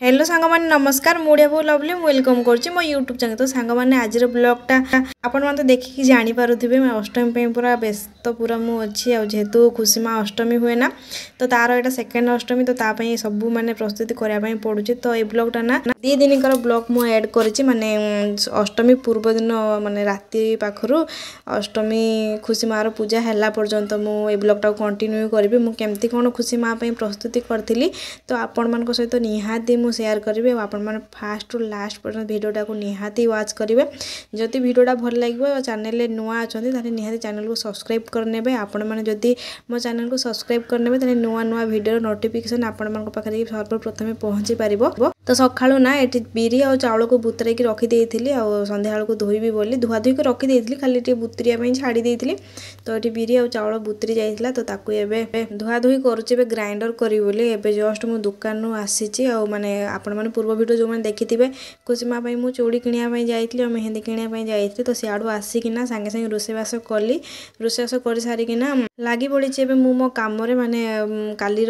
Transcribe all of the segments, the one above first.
Hello सांग माने नमस्कार मुड़िया बहुत लवली वेलकम करुच्ची मो यूट्यूब चैनल। तो सांग माने आज ब्लॉगटा आपण मैंने देखिकी जानीपारे मैं अष्टमी पूरा व्यस्त पूरा मुझे जेहेतु खुशी माँ अष्टमी हुए ना तो तार यहाँ सेकेंड अष्टमी तो तापाई सब माने प्रस्तुति करने पड़ुची। तो ये ब्लॉगटा ना 2 दिन ब्लॉग मु ऐड करी माने अष्टमी पूर्व दिन माने राति पाखरु अष्टमी खुशी माँ पूजा है पर्यंत मुझे ब्लॉगटा कंटिन्यू करी मुझे कौन खुशी माँ प्रस्तुति करी। तो आपण मान सहित निहाती शेयर करेंगे आपण मैंने फास्ट रु लास्ट पर्यटन भिडटा को निहाती वाच करेंगे। जदि भिडटा भल लगे चैनल नुआ अच्छा निहाती चैनल को सब्सक्राइब करने आपण मैंने जदि मो चैनल को सब्सक्राइब करने नुआ नुआ भिडियो नोटिफिकेशन आपण मान पाखे सर्वप्रथमे पहुँची पार। तो सका ना ये बिरी आ चाउल को बुतरे रखी संध्या को धोईबी बोली धुआ धुई को रखी खाली बुतरिया छाड़ी देती। तो ये बिरी आ चाउल बुतरी जाइला तो ताकू एबे धुआ धुई करुचे ग्राइंडर करी बोली एबे जस्ट मु दुकान आसी माने आपण मैंने पूर्व भिडियो जो मैंने देखी थे खुशी माँ मु चूड़ी किणापी जाइली और मेहंदी किणापी जाइली। तो सियाड़ू आसिकिना सांगे सांगे रोषेबास कली रोषेबास कर सारिकिना लगी पड़ी मु मो कम माने कालीर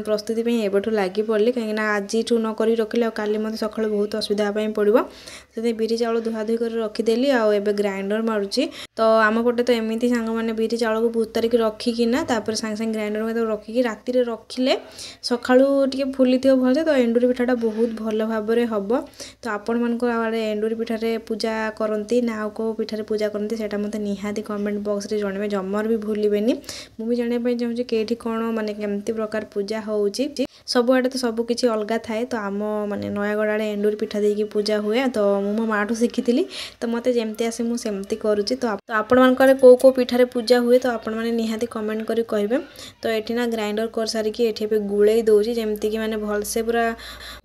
प्रस्तुति एबठू लगी पड़ली कहीं आज न कर रखिले काली मत सका बहुत असुविधा पड़ो से बिरी चाउल धुआ धुई कर रखीदेली आबे ग्राइंडर मारुची। तो आम पटे तो एमती सांग मैंने बिरी चाउल को भूतरिक रखिकिना सांगे सांगे ग्राइंडर में रखिकी राति रखिले सका फुली थी भल तो एंडुरी पिठाटा बहुत भल भाव हम। तो आपण मान आड़े एंडुरी पिठारे पूजा करती ना को पिठारे पूजा करती से मत निहाती कमेंट बॉक्स रे जणवे जमर भी भूलिबेनी मुझे जानापी चाहूँगी कहीं कौन माने केमती प्रकार पूजा होउची सबुआड़े तो सब किसी अलग थाए। तो आम माने नयागढ़ आड़े एंडुरी पिठा देकी पूजा हुए तो मो माँ ठू शिखी तो मत जमती आसे मुझे करुच्ची। तो आपण मानक को पिठारे पूजा हुए तो आपण मैंने निहाती कमेंट करी कहे। तो ये ना ग्राइंडर कर सारिकी ये गुड़े दूसरी जमती कि माने भलसे पूरा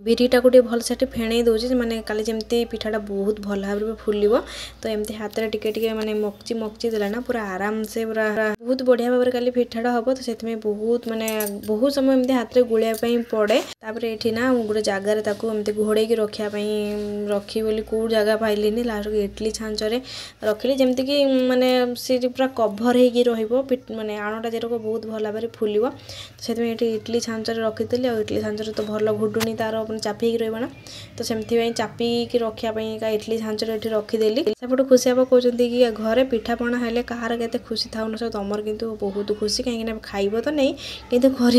बिरीटा को भल से फेणई दूसरी माने काली जमती पिठाटा बहुत भल भाव में फुलिब। तो एमती हाथ में टिके माने मकची मकची देला ना पूरा आराम से पूरा बहुत बढ़िया भाव में काली पिठाटा हम। तो से बहुत माने बहुत समय एमती हाथ में गुड़ाई पड़े तापर ये ना गोटे जगार एमती घोड़े रखापी रखी बोली कौ जगह पाइलिनी लास्ट को इडली छांचरे रखिली जमती कि माने सी पूरा कभर हो माने आणटा जेरक बहुत भल भाव में फुलिब। से इडली छांचरे रखीदी और इडली छांचरे तो भल घुडुनी तार चापी रहा तो सेमती चापिकी रखापी इडली छांचरे ये रखीदेली। सेपटू खुशी आप कहते कि घरे पिठापणा हेले कहार केते खुशी था तुमर किंतु बहुत खुशी कहीं खाइब तो नहीं किंतु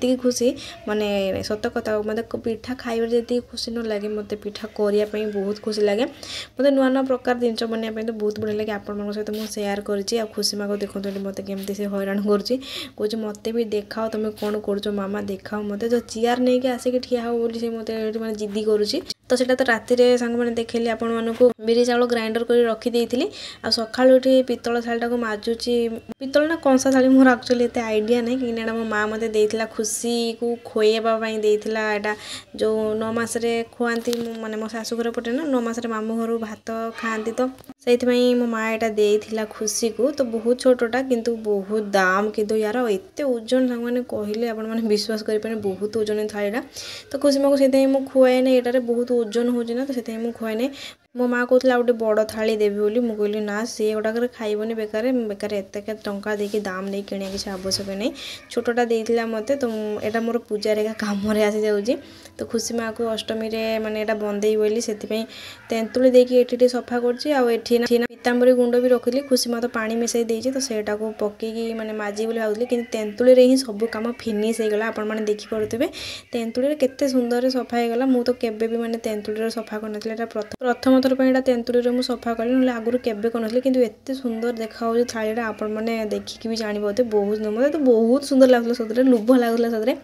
जी खुशी माने सत कथा मत पिठा खाइबार जी खुशी न लगे मत पिठा करने बहुत खुशी लगे मत नुआ नुआ प्रकार जिनस बनवाई तो बहुत बढ़िया लगे। आपण सहित मुझे सेयार कर खुशी माँ को देखो मत केमती से हैरान कर मत भी देखाओ तुम कौन कर मामा देखाओ मत जो चेयर नहीं आसिक ठिया हो बोली से मत जिद्दी करुच्ची। तो सेटा तो राति सांग मैंने देखली आपण मानक बिरी चाउल ग्राइंडर कर रखी आ सका पितल थालीटा को माजुची पितल ना कंसा थाली मोर एक्चुअली एत आइडिया नहीं कहीं मो माँ मत देला खुशी को खोएबाई देला एटा जो 9 मासरे खुआती माने मो शाशुघर पटे ना 9 मासरे मामू घर भात खाती तो से मो माँ यहाँ देला खुशी को। तो बहुत छोटा किंतु बहुत दाम किंतु यार एत ओजन सांग मैंने कहले आपण मैंने विश्वास करें बहुत ओजन थालीटा। तो खुशी माँ को से खुआए ना यहाँ बहुत ओजन होना तो से खुआए नहीं मो माँ कहला गोटे बड़ थाली देवी बोली मुझे कहली ना सी गुड़ाक खाइबनी बेकार बेकार एत टंका देकी दाम नहीं किणा किसी आवश्यक नहीं छोटा देला मत। तो यहाँ मोर पूजा रेखा कम आसी जाऊँगी। तो खुशी माँ को अष्टमी माने यहाँ बंदे बोली से तेंतुली देकी ये सफा कर पीताम्बरी गुंड भी रखिली खुशी माँ तो पानी मिसाई देती तो सेटा को पकईकी माने माजी बोली भावुली कि तेंतुली ही सब कम फिनिश होगा आपण मैंने देखिपे तेंतुली केते सुंदर सफा होगा मु तो केबे भी माने तेंतुली सफा कर प्रथम थर पर तेंतुली मुझे सफा कली ना आगुरी केवे कर कि एत सुंदर देखा थालीटा आपण मैंने देखिकी भी जानी बहुत मत तो बहुत सुंदर लगुला सतरे लुभ लगुला सतरे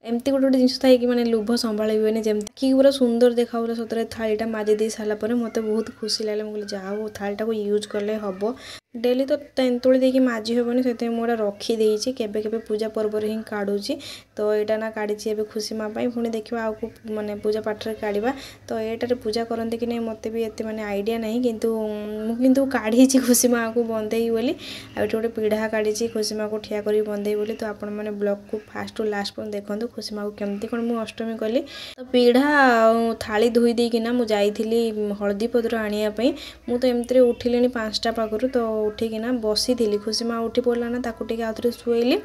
एमती गोटे गोटे जिन था कि मैंने लुभ संभाड़ी हुए जमी कि पूरा सुंदर देखा सतरे थालीटा माजी दे सारापर मत बहुत खुशी लगे मुझे जहाँ थालीटा को यूज कले हम डेली तो तेंतुली देकी माजी हेबनी से मुझे रखीदे केबे पूजा पर्व हिं काढ़ुची। तो यहाँ ना काढ़ी ए खुशी माँ पुणी देखा आउ माने पूजा पाठरे काढ़ा तो ये पूजा करते कि नहीं मत भी एत माने आइडिया नहीं किंतु काढ़ी खुशी माँ को बंदे बोली आ गोटे पीढ़ा काढ़ी खुशी माँ को ठिया कर बंदे बोली। तो आपण मैंने ब्लॉग को फास्ट टू लास्ट पर देखो खुशी माँ को केमती कौन मुझे अष्टमी कली। तो पीढ़ा थाली धोई देकिना मुझे हलदी पत्र आने मु तो एमती उठिली 5टा पाखु तो उठिकिना बसी खुशी माँ उठी पड़ा ना ताकू टे आउे शुएली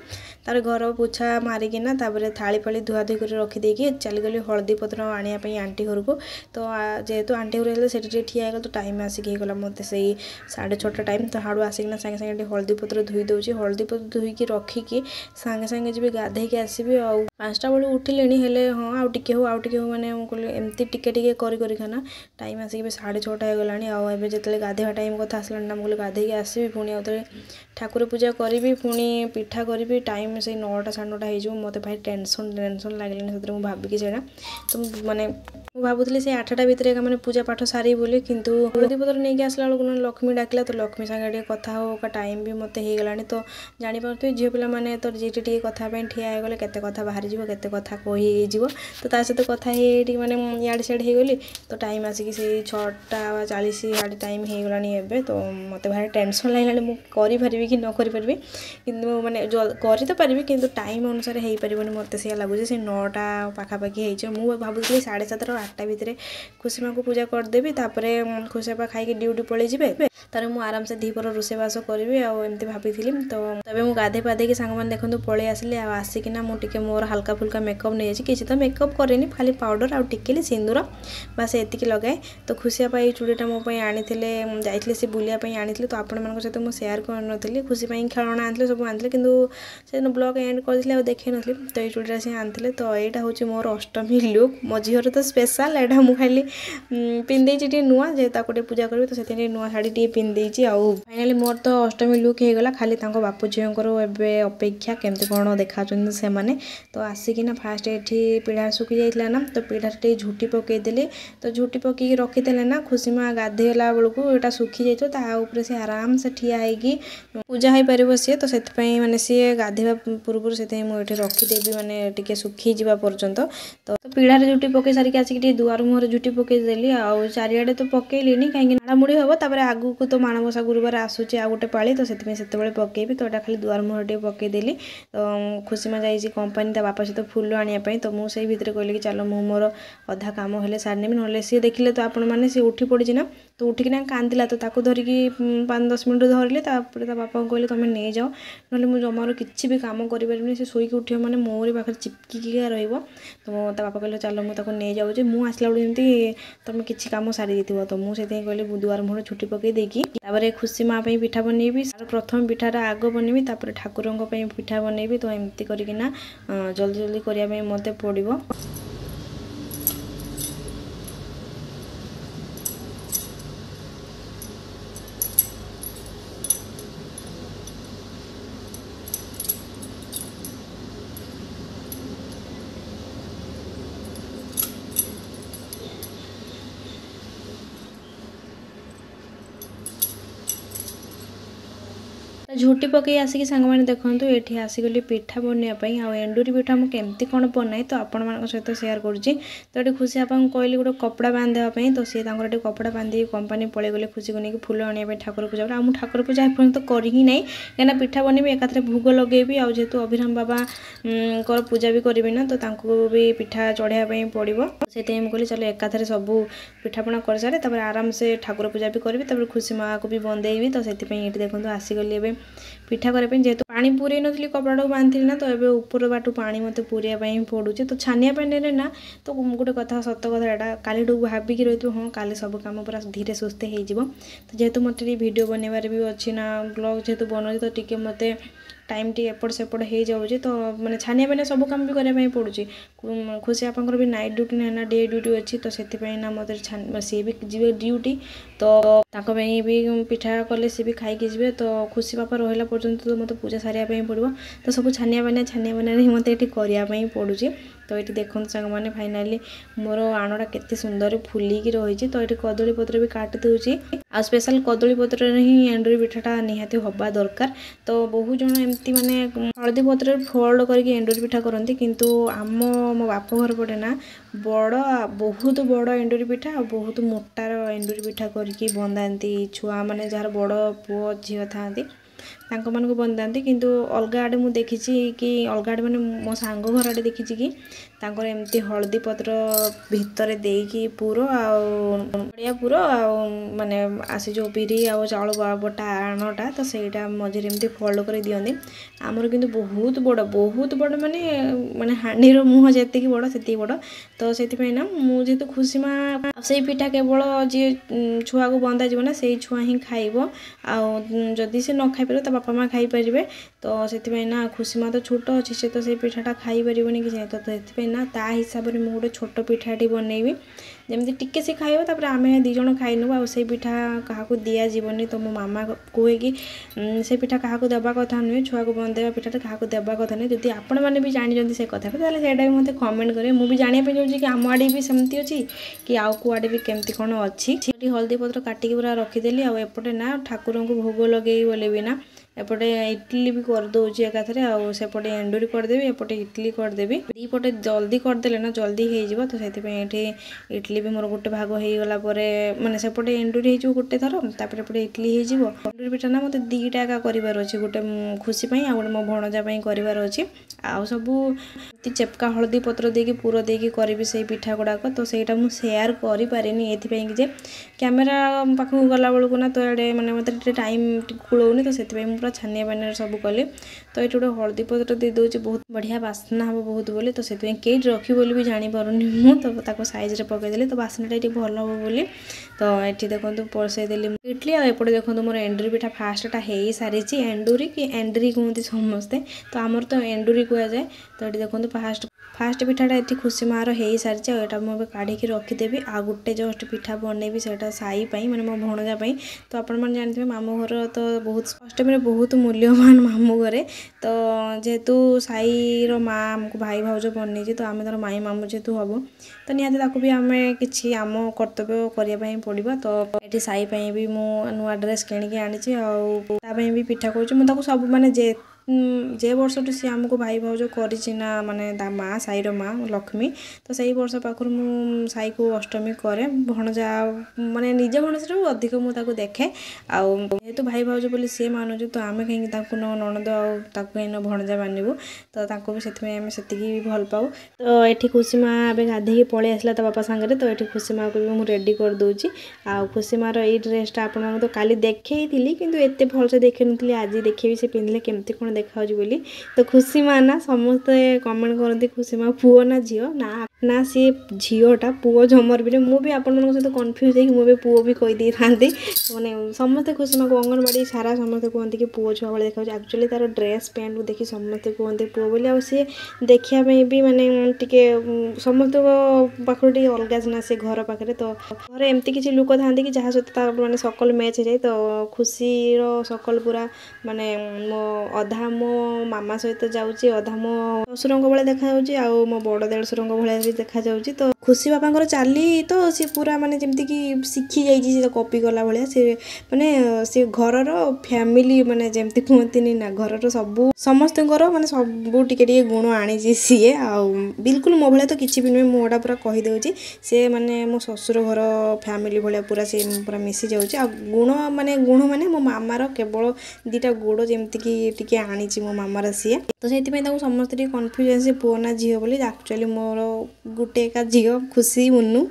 तार घर पोछा मारिकिना तापर थाली फाली धुआ धुई कर रखिदेकी चलीगली हलदी पत्र आने आंटी घर को। तो जेहेतु आंटी घर से ठिया होगा तो टाइम आसिक होगा मत से 6:30 टाइम। तो हाड़ू आसिकना सागे सागे हलदी पत्र धुई दूसरी हलदी पत्र धुईकी रखिकी सागे सागे जी गाधेकी आसबि। आ 5टा बेलू उठिले हेले हाँ आउ टिके हो मैंने एमती टिके टिके करना टाइम आसिक 6:30 होगलानी। आउ जो गाधेवा टाइम कथा आसला ना मुझे गाधेकी आसबि पुणी आउे ठाकुर पूजा करी पुणी पिठा करी टाइम से 9टा 9:30 हो मत भाई टेंशन लगे से भाविकी से तो माने भावुली से 8टा भितर मैंने पूजा पाठ सारी बोली किंतु हलदी पत्र नहीं आसला बेलू लक्ष्मी डाकिला तो लक्ष्मी सागे कथा हो टाइम भी मत होगला। तो जापारे झील पिला मैंने तो जी टे कथा ठिया होगले केते कथा बाहरी जीव केते कथा कही तो सहित कथा मैंने इाड़े सियाड़े होगली। तो टाइम आसिक से 6:40 टाइम होगला एवं। तो मत भारी टेंशन लगे मुझे करी कि न करी कि मैंने कर तो पारि कि टाइम अनुसार हो पार मत से लगुच से 9टा पाखापाखि मुझे भावुली 7:30 और 8टा भितर खुशी माँ को पूजा करदेवी तापर खुशी बापा खाई ड्यूटी पलि जाए तार मुझे आराम से दीपर रोषेबास करी आमती भाभी। तो तबे मुझे गाधे पाधे सांग मैंने देखो पलि आसिले आसिकिना मुझे मोर हल्का फुल्का मेकअप नहीं किसी तो मेकअप करेनि खाली पाउडर आउ टिकेली सिंदूर बास एतिक लगाए। तो खुशी बापा ये चूड़ीटा मो आनी जाइए सी बुलायापी आनी तो आपण मान सहित मुझे सेयार कर खुशी खेलना आनी सब आनी कि ब्लॉग एंड कर देखे नी। तो ये चूड़ीटा सी आनी तो यहाँ हूँ मोर अष्टमी लुक मो झीर तो स्पेशल एटा मुझे खाली पिंधे नुआ जेहता गोटे पूजा करी तो से नुआ शाढ़ी टे पिंधे आउ फाइनाली मोर तो अष्टमी लुक होगला खाली बापू झीर एवं अपेक्षा केमती कौन देखा से मैंने। तो आसिकिना फास्ट ये पीढ़ा सुखी जाइए ना तो पीढ़ा झुटी पकईदेली तो झुटी पकईकी रखीदे ना खुशी माँ गाधेला बेलू यहाँ सुखी जाइए से आराम से ठिया होगी पूजा हो पार सी। तो से मैंने सी गाधेवा पूर्व से मुझे रखीदेवी मैंने टी सुखी जावा पर्यंत। तो पीढ़ार झुटी पकई सारिक आसिक दुआर मुहर झुटी पकईदेली आउ चारिआडे तो पकईलिनी कहीं नाड़ामुड़ी हम तापर आगू तो माणबसा गुरुवार आसूचे आ गोटे पाली तो से पकईबी तो यहाँ खाली दुआर मुहर टे पकईदेली। तो खुशी माँ जाइए कंपानी ता बापा सहित फुल आने तो मुझे भीतर कहली कि चलो मु मोर अधा काम हेले सारी नेबी ना सी देखिले तो आपण मैंने सी उठी पड़ी ना तो उठिकी कांदिला तो ताको धरिकी 5-10 मिनट धरली तापर ता बापा को कहली तुम नहीं जाओ ना मुझे जमार किसी भी कम करें से शोक उठ मैंने मोरी पाखे चिपकिकी रही। तो ता बापा कहले चलो मुझे नहीं जाऊँ मुझे आसला बेलू जमी तुम किसी कम सारी दी तो मुझे कहली दुआर मुहर छुट्टी पकई देकी तापर खुशी माँ पिठा बनैबी प्रथम पिठाटा आग बनैबी तापर ठाकुर पिठा बनैबी। तो एमती करना जल्दी जल्दी करने मत पड़ो। झुटी पकई आसिक सांग मैंने देखो ये आसिगली पिठा बनवाई आ एंडुरी पिठा मुझे केमती कौन बनाए तो आपण मान सहित सेयार करुँची। तो ये खुशी आपा कहली गोटे कपड़ा बांधवाई तो सी कपड़ा बांधि कंपानी पलि गले खुशी को लेकिन फुल आने ठाकुर पूजा आ ठाकुर पूजा एपर्यंत तो करी ही नहीं कहीं पिठा बनैबी एकाथरे भोग लगेबी आ जेहेतु अभिराम बाबा कर पूजा भी करी ना तो भी पिठा चढ़ाई पड़ो से कहली चलो एकाथरे सब पिठापणा कर सारे तापर आराम से ठाकुर पूजा भी करी खुशी माँ को भी बंदेबी। तो से देखो आसिगली पिठा करने जेहेतु पानी पूरे नी कपड़ा बांधि ना तो ये ऊपर बाटू पानी मत पूराई पड़ू तो छानिया ने ना तो गोटे कथा सत कथा यहाँ काली भाविकी रही हाँ काली सब कम पूरा धीरे सुस्थे हो। तो जेहेतु मत वीडियो बनवार भी अच्छी ना ब्लॉग जेहेतु बनाऊँ तो टी मत टाइम टी एपट सेपट हो जाऊँगी तो मैंने छानिया मैंने सब कम भी करने पड़ूँ। खुशी आप भी नाइट ड्यूटी ना डे ड्यूटी अच्छी तो से मत सी भी जी ड्यूटी तो भी पिठा कले सी भी खाई जी। तो खुशी बापा रहा पर्यंत तो मत पूजा सारे पड़ो तो सब छानिया बानिया मत ये करने पड़ूँ। तो ये देखो सांग मैंने फाइनाली मोर आणटा केते सुंदर फुलिकी रही। तो ये कदली पत्र भी काट दूची आ स्पेशल कदली पत्र ही एंडुरी पिठाटा निहाती हवा दरकार। तो बहुत जन एमती माने हलदी पत्र फोल्ड करके एंडुरी पिठा करती किंतु आम मो बाप घर पटे ना बड़ बहुत बड़ एंडुरी पिठा बहुत मोटार एंडुरी पिठा करके बंदाती छुआ माने जार बड़ पुओ झील था तांको मानक बंदाती किंतु अलग आड़े मुझे देखी कि अलग आड़े मैंने मो सांग घर आड़े देखी कि तांकर एमती हलदी पत्र भितर देकी पुर आड़िया पुर माने आसी जो बिरी आ चाउल बटा आणटा तो सहीटा मझे एमती फोल्ड कर दिखती आमर किंतु बहुत बड़ माने माने हांडीर मुह जी बड़ से बड़ तो से ना मुझे तो खुशी माँ से पिठा केवल जी छुआ को बंदा जीव ना से छुआ ही खाइब आदि से न खाई पारे तो बापा माँ खाई पारे तो से ना खुशी माँ तो छोट अच्छी से तो से पिठाटा खाई पारनी कि तो से ना ता हिसाब से मुझे गोटे छोट पिठाटी बनैबी जमी टिके से खाइब तापर आम दीज खाईनबू आ पिठा क्या दि जीवनी तो मो मामा कहे कि से पिठा क्या देवा कथा नुहे छुआ को बंदेवा पिठाटा क्या देवा कथा नुहे जदि आपण मैंने भी जानी से कथा से मत कमेंट करें मुझे जानापी चाहिए कि आम आड़े भी सेमती अच्छी कि आउ कुआड़े भी केमती कौन अच्छी हल्दी पत्र काटिकी पूरा रखीदेली आउटे ना ठाकुर को भोग लगे बोले भी ना एपटे इडली भी करदे एकाथरे आउपटे एंडुरी करदेवी एपटे इडली करदेवी दीपटे जल्दी करदे ना जल्दी हो तो से इडली भी मोर गोटे भाग हो गला माने सेपटे एंडुरी हो गोटे थर तापर एपटे इडली हो एंडुरी पिठा ना मत दीटा एका करार अच्छे गोटे खुशी आ गोटे मो भणजा करार अच्छे आउ सब चेपका हलदी पत्र देकी पुर देकी करी से पिठा गुड़ाक तो सहीटा मुझे सेयार करें ये कैमेरा पाखक गला बेलू ना तो ये मैंने मतलब टाइम कूलौनी तो से पूरा छानिया पानी सब कले तो ये गोटे हलदी पत्र दे दूसरी बहुत बढ़िया बास्ना हम बहुत बोली तो से कई रखी बोली भी जानीपारूनी मुझे सैज्रे पकईदेली तो बास्नाटा ये भल हम बोली तो ये देखो पसईदेली इडली आउटे देखो मोर एंडुरी पिठा फास्टा हो सारी एंडुरी कि एंडुरी कहते समस्ते तो आमर तो एंडुरी कहुए तो ये देखो फास्ट पिठाटा ये खुशी मार हो सारी यहाँ मुझे काढ़ी रखीदेवी आ गोटे जस्ट पिठा बनैबी से साई मैंने मो भणजापी तो आपण मैंने जानते हैं मामू घर तो बहुत अष्टमी बहुत मूल्यवान मामू घरे तो जेहेतु साईर माँ आमको भाई भाउज बनई तो आम तर माई मामू जेहेतु हम तो निहती भी आम कि आम कर्तव्य करने पड़ो तो ये साई भी मु नुआ ड्रेस किणिकी आनी भी पिठा करुँच मुझे सब माने जे वर्षटू सी आमको भाई भाउज करना माने माँ साईर माँ लक्ष्मी तो सही वर्ष पाखर मु साई को अष्टमी करे भणजा माने निज भणजा अधिक मुझे देखे आहेतु भाई भाउज बोली सी मानुज तो आम कहीं नणद आइन भणजा मानबू तो भी से भल पाऊ तो ये खुशी माँ ए गाधे पलि आसला तो बापा सांगे तो ये खुशी माँ को भी मुझे रेडी कर दूची आ खुशी मार ये ड्रेसटा आप तो काली देखी किंतु एत भलसे देखे नी आज देखे से पिंधले केमती कौन देखा बोली तो खुशी माँ ना समस्ते कमेंट करती खुशी माँ पुओ ना झील ना सी झीटा पुओ झमर भी मुझे आपण सहित कन्फ्यूज मुझे पुओ भी कहीदे था मैंने समस्ते खुशी माँ को अंगनवाड़ी सारा समस्ते कहते कि पुओ छुआ भाई देखा एक्चुअली तार ड्रेस पैंट देखी समस्ते कहते पुओ बोली आ सी देखापी भी माने टिके समस्त पाखर टे अलग ना से घर पाखे तो घर एमती किसी लोक था कि जहाँ सहित मैंने सकल मैच हो जाए तो खुशीर सकल पूरा माने मो अधा मो मामा सहित जाऊँगी अधा मो ससुर भाई देखा मो बड़ देढ़शुर भाई भी देखा जाऊँगी तो खुशी बापा चाली तो सी पूरा माने जमती कि शिखी जाइए कॉपी कला भाया सी माने सी घर फैमिली माने जमती कहती ना घर सबू समस्त माने सबू टिके गुण आनी सीए बिल्कुल मो भाया तो किसी भी नुहे मुझा पूरा कहीदे सी माने मो ससुर घर फैमिली भाया पूरा सी पूरा मिसी जाऊँगी गुण माने मो मामार केवल दीटा गोड़ जमती कि टिके आनी मो मामार सीए तो से समस्त कन्फ्यूजन से पुओ ना झील बोली एक्चुअली मोर गोटे एका झील खुशी मुन्नू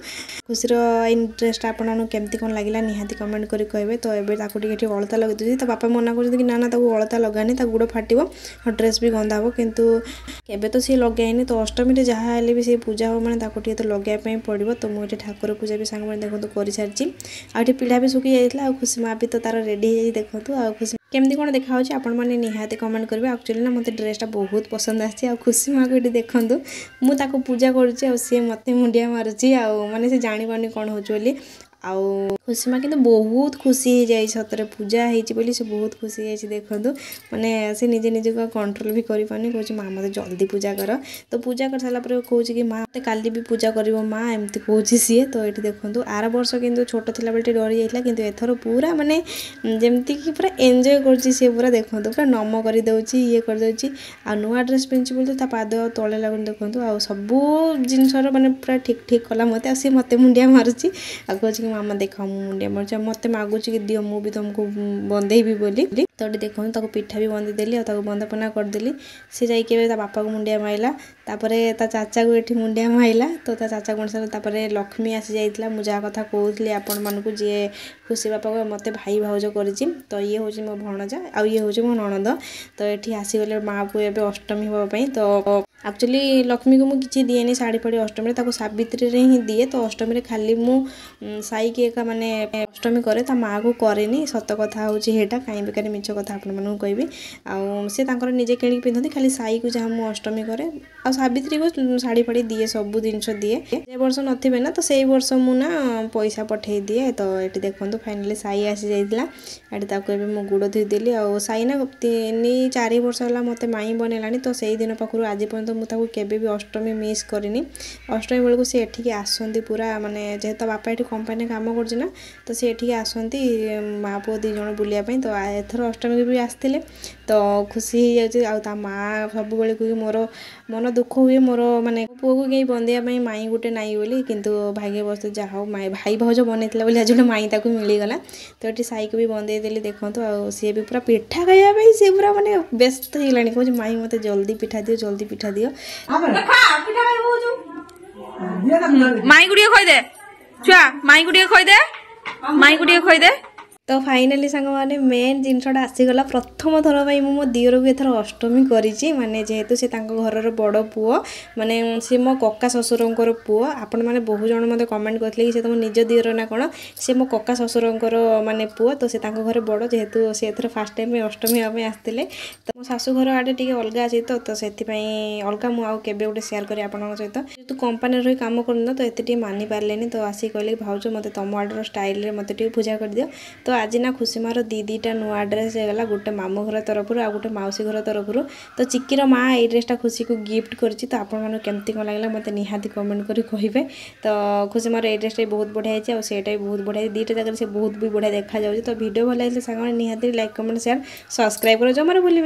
खुशीर इंटरेस्ट आपन केमती कौन लगे निहाती कमेंट करी कहे तो ये अलता लगे दूसरी तो बापा मना कर ना ना अलता लगानी गोड़ फाटो और ड्रेस भी गंदा हम किंतु केबे तो सी लगाइनी तो अष्टमी जहाँ हेल्ले भी सी पूजा हो मैंने तो लगाई पड़ो तो मुझे ठाकुर पूजा भी सांग मैंने देखो कर सारी आठ पीढ़ा भी सुखी जाता खुशी माँ भी तो तार रेडी हो देखो आ खुशी केमती कौन देखा आपण मैंने निहाती कमेंट करेंगे एक्चुअली ना मत ड्रेसटा बहुत पसंद आसी खुशी माँ को ये देखूँ मुझे पूजा करुँचे सी मत मुंडिया मारुची माने से जानी पानी कौन हो आउ खुशी माँ किंतु बहुत खुशी हो जाए सतरे पूजा होती से बहुत खुशी हो देखूँ माने से निजे निजे को कंट्रोल भी कर पानी कह माँ मत जल्दी पूजा कर तो पूजा कर सारा कौन कि माँ मत काली भी पूजा कर माँ एमती कौन सी तो ये देखूँ आर वर्ष किंतु छोट थी बेले डरी जाता कि एथर पूरा माने जमती कि पूरा एंजॉय कर पूरा देखूँ पूरा नम करदे ये करदे आ नुआ ड्रेस पिंधि बोलते पाद तले लगुन देखूँ आ सबू जिनसर माने पूरा ठीक ठीक कला मत सी मत मुंडिया मारुची आ कहे कि मामा देख मुंडिया मरचा मत मागुच कि दियो मुझे तुमको बंदेबी बोली तो देखो ताको पिठा भी बंदेदेली और बंदपना करदेली सी जाइए बापा को मुंडिया माइला तापरे ता चाचा को ये मुंडिया माइला तो ता चाचा को तापरे लक्ष्मी आसी जाइला मु जहाँ कथा कहूली आपण मानक जी खुशी बापा को मत भाई भाउज कर तो ये हूँ मो भणजा आ ये हूँ मो नणंद तो ये आसीगले माँ को ये अष्टमी हाँपाई तो एक्चुअली लक्ष्मी को मुझे दिएनि शाढ़ी फाड़ी अष्टमी ताको सावित्री रे ही दिए तो अष्टमी खाली मु साई की एका माने अष्टमी करे ता माँ को करेनि सत कथा हूँ हेटा कहीं बेकार मिछ कथा आपण मानू कहबी आउ से निजे किणी पिंधती खाली साई को जहाँ मुझे अष्टमी करे आ सावित्री को शाढ़ी फाड़ी दिए सब जिनस दिए जे वर्ष नथिबे ना तो से वर्ष मु ना पैसा पठे दिए तो ये देखो फाइनाली साई आसी जाइला एटी ताको एबे मु गुड़ धोई देली आ साई ना 3-4 वर्ष होला मते माई बनेलानी तो से दिन पाखरु आज पर्यंत मुझे केबे भी अष्टमी मिस करनी अष्टमी बेलू सी एठिके आसती पूरा माने जेहेतु बापा ये कंपानी काम करना तो सी एठिके आसती माँ पुओ 2 जण बुलियापाई तो एथर अष्टमी भी आसते तो खुशी हो जाता माँ सब बेले मोर मन दुख हुए मोर माने पुओ को कहीं बंदेवाई माई गोटे नाई बोली किंतु भाग्यवश जहाँ माई भाई भाउज बनईला बोली आज माई ताको मिलगला तो ये साई को भी बंदेदेली देखो आ सी भी पूरा पिठा खाइबा सी पूरा माने व्यस्त होगा कह माई मत जल्दी पिठा दियो माई गुड़िया खोई दे छुआ माई गुड़िया खोई दे माई गुड़िया खोई दे तो फाइनाली सांग माने मेन जिनसटा आसीगला प्रथम थर भाई मो दियर को एथर अष्टमी करी माने जेहेतु से घर बड़ पुओ माने सी मो कक्का ससुरंकर पुओ आपण माने बहु जन मते कमेंट करथिले कि से तुम निज दियर ना कोन से मो कक्का ससुरंकर माने पुओ तो से घर बड़ जेहेतु से एथर फास्ट टाइम अष्टमी होबे आस्तिले तो मो सासु घर आडे टिके अलगा अछि तो सेति पई अलगा मु आउ केबे गोटे शेयर करी आपन सहित जेहेतु कंपनी रही काम करन तो एते टिके मानि पारलेनी तो आसी कहले भाउज मते तम आडर स्टाइल रे मते टिके पूजा कर दियो तो आज ना खुशी मार दीटा नुआ ड्रेस होगा गोटे मामू घर तरफ आ गोटे मौसी घर तरफ तो चिक्कीर माँ ये ड्रेसटा खुशी को गिफ्ट करछि तो आपण केमती कौन लगे मत निहाती कमेंट करी कहे तो खुशी मार ये ड्रेसटा बहुत बढ़िया है सेटा भी बहुत बढ़िया दीटा जगह से बहुत भी बढ़िया देखा जाऊँगी तो वीडियो भल लगे सांग निहाती लाइक कमेंट शेयर सब्सक्राइब कर जमार भूलें।